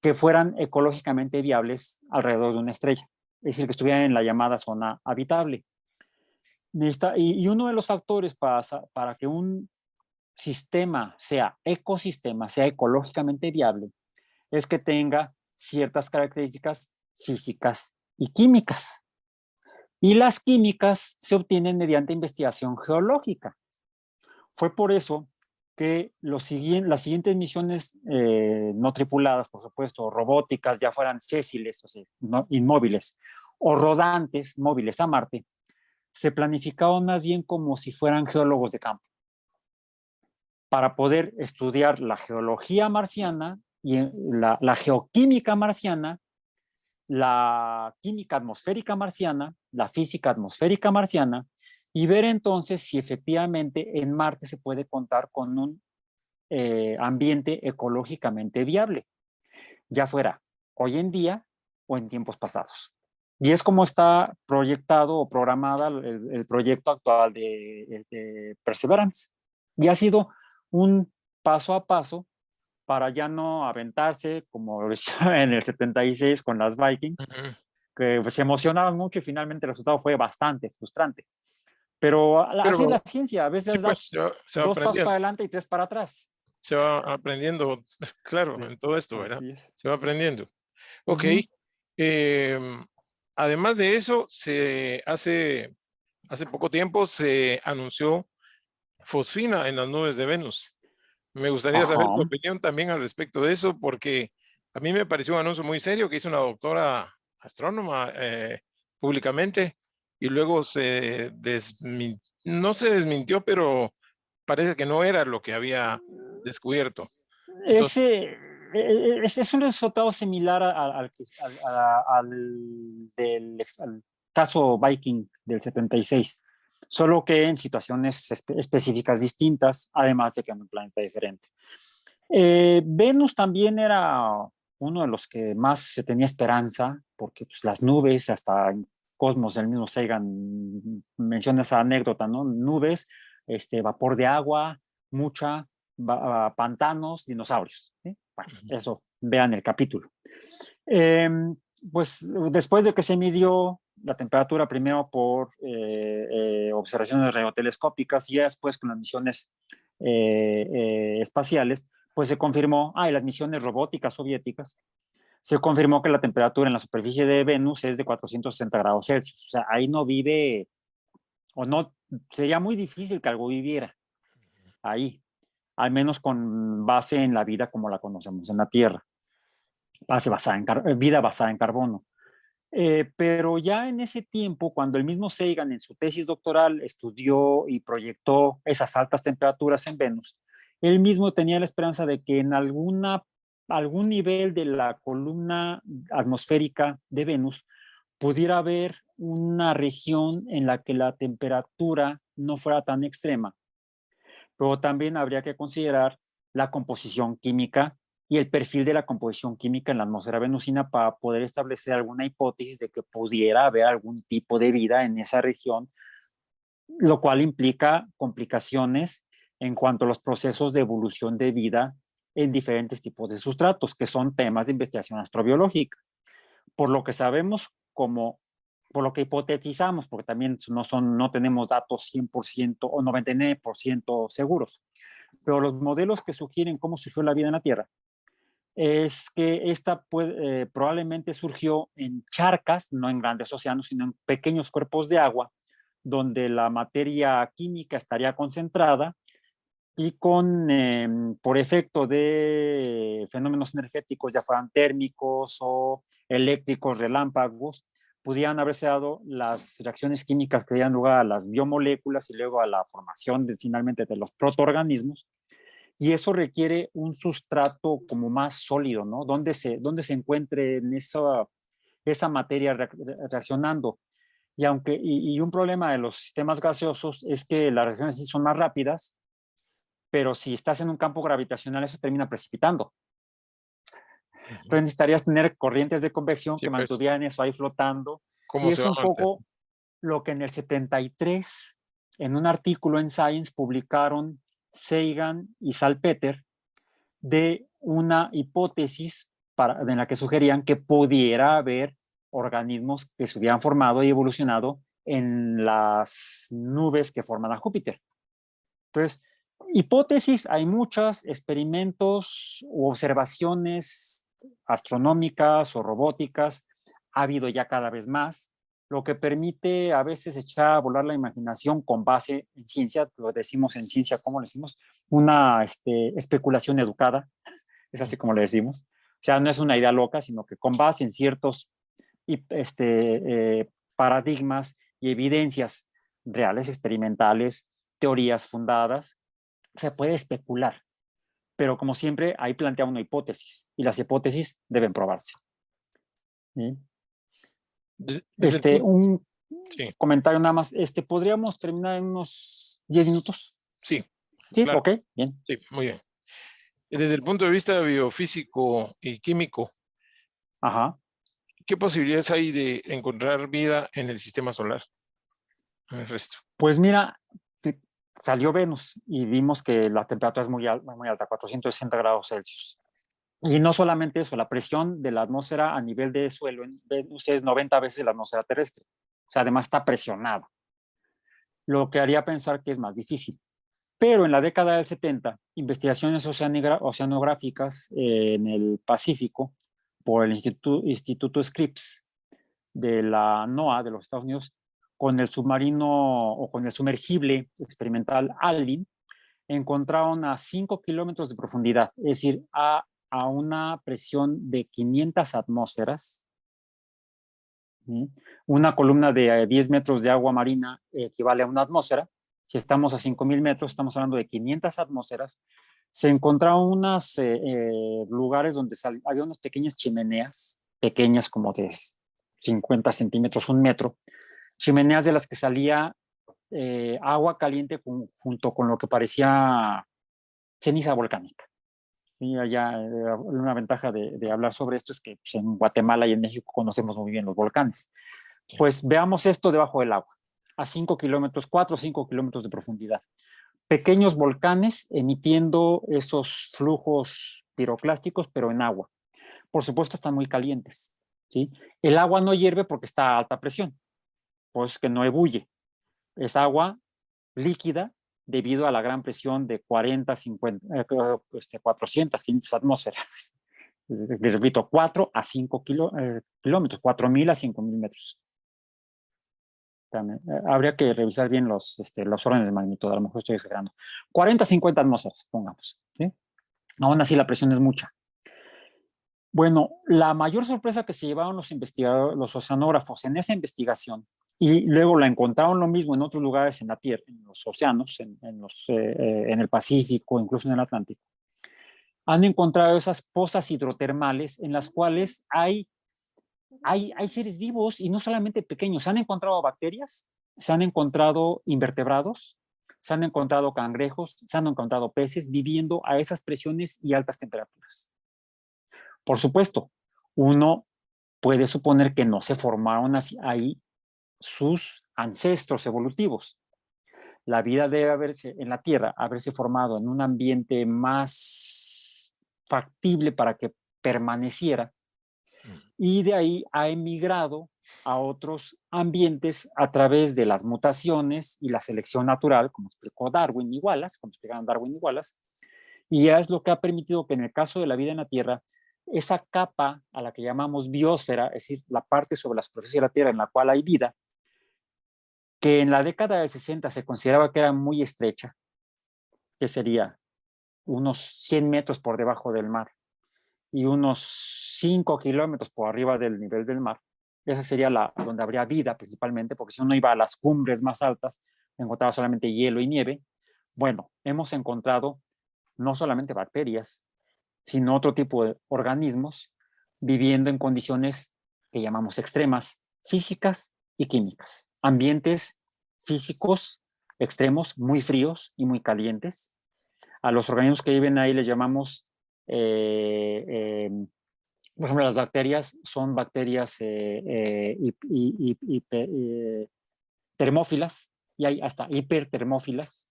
S2: que fueran ecológicamente viables alrededor de una estrella, es decir, que estuvieran en la llamada zona habitable. Y uno de los factores para que un sistema sea ecosistema, sea ecológicamente viable, es que tenga ciertas características físicas y químicas. Y las químicas se obtienen mediante investigación geológica. Fue por eso que las siguientes misiones no tripuladas, por supuesto, robóticas, ya fueran sésiles, o sea, no, inmóviles, o rodantes, móviles a Marte, se planificaban más bien como si fueran geólogos de campo, para poder estudiar la geología marciana y la geoquímica marciana, la química atmosférica marciana, la física atmosférica marciana, y ver entonces si efectivamente en Marte se puede contar con un ambiente ecológicamente viable, ya fuera hoy en día o en tiempos pasados. Y es como está proyectado o programada el proyecto actual de Perseverance. Y ha sido un paso a paso para ya no aventarse como lo hicieron en el 76 con las Viking, que se emocionaban mucho y finalmente el resultado fue bastante frustrante. Pero así es
S1: Pero
S2: la ciencia, a
S1: sí,
S2: veces
S1: pues
S2: das
S1: se va
S2: dos pasos
S1: aprendiendo.
S2: para adelante y tres para atrás.
S1: Se va aprendiendo, claro,
S2: Sí,
S1: en todo esto, ¿verdad?
S2: así es.
S1: Se va aprendiendo. Ok.
S2: Ujú.
S1: Además de eso, hace poco tiempo se anunció fosfina en las nubes de Venus. Me gustaría saber
S2: Ajá.
S1: tu opinión también al respecto de eso, porque a mí me pareció un anuncio muy serio que hizo una doctora astrónoma públicamente y luego no se desmintió, pero parece que no era lo que había descubierto. Entonces,
S2: Es un resultado similar al caso Viking del 76, solo que en situaciones específicas distintas, además de que en un planeta diferente. Venus también era uno de los que más se tenía esperanza, porque pues, las nubes, hasta en Cosmos, el mismo Sagan menciona esa anécdota, ¿no? Nubes, vapor de agua, mucha, pantanos, dinosaurios. ¿Sí? Bueno, eso, vean el capítulo. Eh, pues después de que se midió la temperatura primero por observaciones radiotelescópicas y ya después con las misiones espaciales, pues se confirmó, y las misiones robóticas soviéticas, se confirmó que la temperatura en la superficie de Venus es de 460 grados Celsius. O sea, ahí no vive, o no, sería muy difícil que algo viviera ahí, al menos con base en la vida como la conocemos en la Tierra, vida basada en carbono. Pero ya en ese tiempo, cuando el mismo Sagan en su tesis doctoral estudió y proyectó esas altas temperaturas en Venus, él mismo tenía la esperanza de que en algún nivel de la columna atmosférica de Venus pudiera haber una región en la que la temperatura no fuera tan extrema, pero también habría que considerar la composición química y el perfil de la composición química en la atmósfera venusina para poder establecer alguna hipótesis de que pudiera haber algún tipo de vida en esa región, lo cual implica complicaciones en cuanto a los procesos de evolución de vida en diferentes tipos de sustratos, que son temas de investigación astrobiológica. Por lo que sabemos, por lo que hipotetizamos, porque también no tenemos datos 100% o 99% seguros, pero los modelos que sugieren cómo surgió la vida en la Tierra es que esta probablemente surgió en charcas, no en grandes océanos, sino en pequeños cuerpos de agua, donde la materia química estaría concentrada y por efecto de fenómenos energéticos, ya fueran térmicos o eléctricos, relámpagos, pudieran haberse dado las reacciones químicas que dieran lugar a las biomoléculas y luego a la formación finalmente de los protoorganismos. Y eso requiere un sustrato como más sólido, ¿no? Donde se encuentre en esa materia reaccionando. Y un problema de los sistemas gaseosos es que las reacciones sí son más rápidas pero si estás en un campo gravitacional, eso termina precipitando. Entonces necesitarías tener corrientes de convección
S1: Sí,
S2: que
S1: pues,
S2: mantuvieran eso ahí flotando. Y
S1: ¿cómo se
S2: es
S1: va
S2: un
S1: a mantener?
S2: poco lo que en el 73, en un artículo en Science, publicaron Sagan y Salpeter de una hipótesis en la que sugerían que pudiera haber organismos que se hubieran formado y evolucionado en las nubes que forman a Júpiter. Entonces, hipótesis hay muchas, experimentos u observaciones astronómicas o robóticas, ha habido ya cada vez más, lo que permite a veces echar a volar la imaginación con base en ciencia, lo decimos en ciencia, ¿cómo le decimos? Una especulación educada, es así como le decimos. O sea, no es una idea loca, sino que con base en ciertos paradigmas y evidencias reales, experimentales, teorías fundadas, se puede especular. Pero como siempre, ahí plantea una hipótesis y las hipótesis deben probarse. ¿Sí?
S1: Desde el punto,
S2: Un
S1: sí,
S2: comentario nada más. ¿Podríamos terminar en unos 10 minutos?
S1: sí,
S2: Sí,
S1: claro,
S2: ok, bien.
S1: sí, muy bien. Desde el punto de vista biofísico y químico,
S2: Ajá.
S1: ¿qué posibilidades hay de encontrar vida en el sistema solar? En el resto.
S2: Pues mira, salió Venus y vimos que la temperatura es muy alta, 460 grados Celsius. Y no solamente eso, la presión de la atmósfera a nivel de suelo en Venus es 90 veces la atmósfera terrestre. O sea, además está presionada, lo que haría pensar que es más difícil. Pero en la década del 70, investigaciones oceanográficas en el Pacífico por el Instituto Scripps de la NOAA de los Estados Unidos, con el submarino o con el sumergible experimental Alvin, encontraron a 5 kilómetros de profundidad, es decir, a una presión de 500 atmósferas. ¿Sí? Una columna de 10 metros de agua marina equivale a una atmósfera. Si estamos a 5,000 metros, estamos hablando de 500 atmósferas. Se encontraron unos lugares donde había unas pequeñas chimeneas, pequeñas como de 50 centímetros, 1 metro, chimeneas de las que salía agua caliente junto con lo que parecía ceniza volcánica. Y allá una ventaja de hablar sobre esto es que pues, en Guatemala y en México conocemos muy bien los volcanes.
S1: Sí.
S2: Pues veamos esto debajo del agua, a 5 kilómetros, 4 o 5 kilómetros de profundidad. Pequeños volcanes emitiendo esos flujos piroclásticos, pero en agua. Por supuesto, están muy calientes. ¿Sí? El agua no hierve porque está a alta presión, pues que no ebulle. Es agua líquida debido a la gran presión de 40, 50, 400, 500 atmósferas. Repito, 4 a 5 kilómetros, 4,000 a 5,000 metros. Habría que revisar bien los órdenes de magnitud, a lo mejor estoy exagerando. 40 a 50 atmósferas, pongamos. ¿Sí? Aún así la presión es mucha. Bueno, la mayor sorpresa que se llevaron los investigadores, los oceanógrafos en esa investigación, y luego la encontraron lo mismo en otros lugares en la Tierra, en los océanos, en el Pacífico, incluso en el Atlántico, han encontrado esas pozas hidrotermales en las cuales hay seres vivos y no solamente pequeños. Se han encontrado bacterias, se han encontrado invertebrados, se han encontrado cangrejos, se han encontrado peces viviendo a esas presiones y altas temperaturas. Por supuesto, uno puede suponer que no se formaron ahí sus ancestros evolutivos. La vida debe haberse en la Tierra, haberse formado en un ambiente más factible para que permaneciera, y de ahí ha emigrado a otros ambientes a través de las mutaciones y la selección natural, como explicó Darwin y Wallace, como explicaron Darwin y Wallace, y ya es lo que ha permitido que en el caso de la vida en la Tierra, esa capa a la que llamamos biosfera, es decir, la parte sobre la superficie de la Tierra en la cual hay vida, que en la década del 60 se consideraba que era muy estrecha, que sería unos 100 metros por debajo del mar y unos 5 kilómetros por arriba del nivel del mar. Esa sería donde habría vida principalmente, porque si uno iba a las cumbres más altas, encontraba solamente hielo y nieve. Bueno, hemos encontrado no solamente bacterias, sino otro tipo de organismos viviendo en condiciones que llamamos extremas, físicas y químicas. Ambientes físicos extremos, muy fríos y muy calientes. A los organismos que viven ahí les llamamos, por ejemplo, las bacterias son bacterias termófilas, y hay hasta hipertermófilas.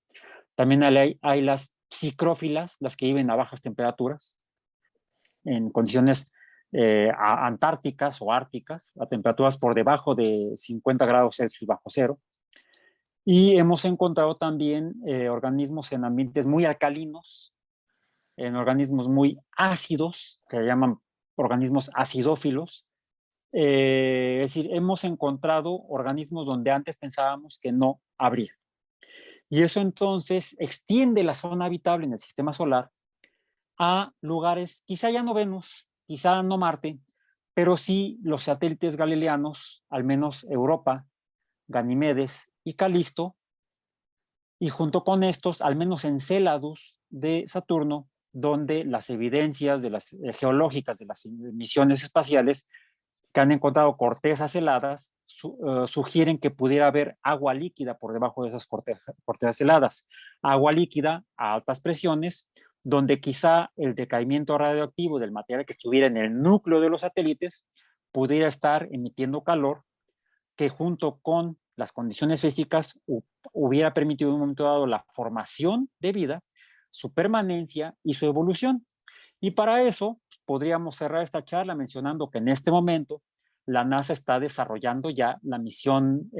S2: También hay las psicrófilas, las que viven a bajas temperaturas, en condiciones antárticas o árticas, a temperaturas por debajo de 50 grados Celsius bajo cero. Y hemos encontrado también organismos en ambientes muy alcalinos, en organismos muy ácidos, que se llaman organismos acidófilos. Es decir, hemos encontrado organismos donde antes pensábamos que no habría. Y eso entonces extiende la zona habitable en el sistema solar a lugares, quizá ya no Venus, quizá no Marte, pero sí los satélites galileanos, al menos Europa, Ganimedes y Calisto, y junto con estos, al menos Enceladus de Saturno, donde las evidencias de las geológicas de las misiones espaciales que han encontrado cortezas heladas sugieren que pudiera haber agua líquida por debajo de esas cortezas heladas. Agua líquida a altas presiones, donde quizá el decaimiento radioactivo del material que estuviera en el núcleo de los satélites pudiera estar emitiendo calor que junto con las condiciones físicas hubiera permitido en un momento dado la formación de vida, su permanencia y su evolución. Y para eso podríamos cerrar esta charla mencionando que en este momento la NASA está desarrollando ya la misión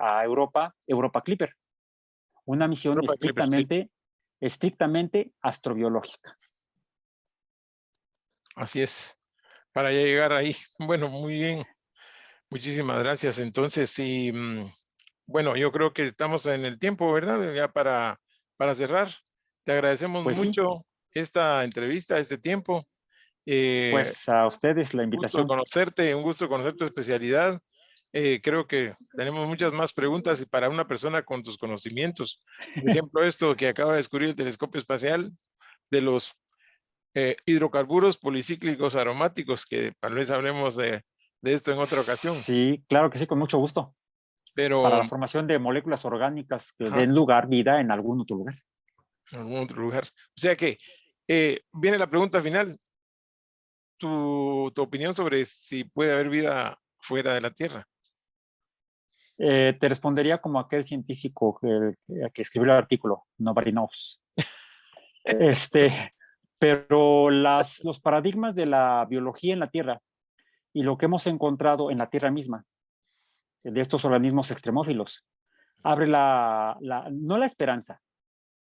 S2: a Europa, Europa Clipper, una misión
S1: Europa Clipper, sí.
S2: estrictamente astrobiológica.
S1: Así es, para ya llegar ahí. Bueno, muy bien. Muchísimas gracias. Entonces, sí, bueno, yo creo que estamos en el tiempo, ¿verdad? Ya para cerrar. Te agradecemos
S2: Pues sí,
S1: mucho esta entrevista, este tiempo.
S2: pues a ustedes la
S1: Un gusto
S2: invitación.
S1: conocerte, un gusto conocer tu especialidad. Creo que tenemos muchas más preguntas para una persona con tus conocimientos. Por ejemplo, esto que acaba de descubrir el telescopio espacial de los hidrocarburos policíclicos aromáticos, que tal vez hablemos de esto en otra ocasión.
S2: Sí, claro que sí, con mucho gusto. Para
S1: Pero,
S2: la formación de moléculas orgánicas que
S1: ajá,
S2: den lugar vida en algún otro lugar.
S1: en algún otro lugar. O sea que viene la pregunta final. Tu opinión sobre si puede haber vida fuera de la Tierra.
S2: Te respondería como aquel científico que escribió el artículo, Nobody knows. Pero los paradigmas de la biología en la Tierra y lo que hemos encontrado en la Tierra misma, de estos organismos extremófilos, abre no la esperanza,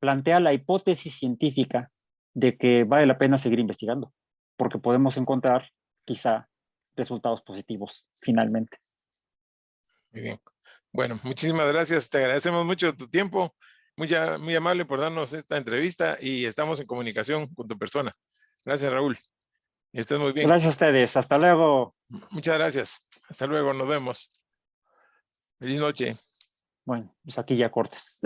S2: plantea la hipótesis científica de que vale la pena seguir investigando, porque podemos encontrar quizá resultados positivos finalmente.
S1: Muy bien. Bueno, muchísimas gracias. Te agradecemos mucho tu tiempo. Muy amable por darnos esta entrevista y estamos en comunicación con tu persona. Gracias, Raúl. Estés muy bien.
S2: Gracias a ustedes. Hasta luego.
S1: Muchas gracias. Hasta luego. Nos vemos. Feliz noche.
S2: Bueno, pues aquí ya cortes.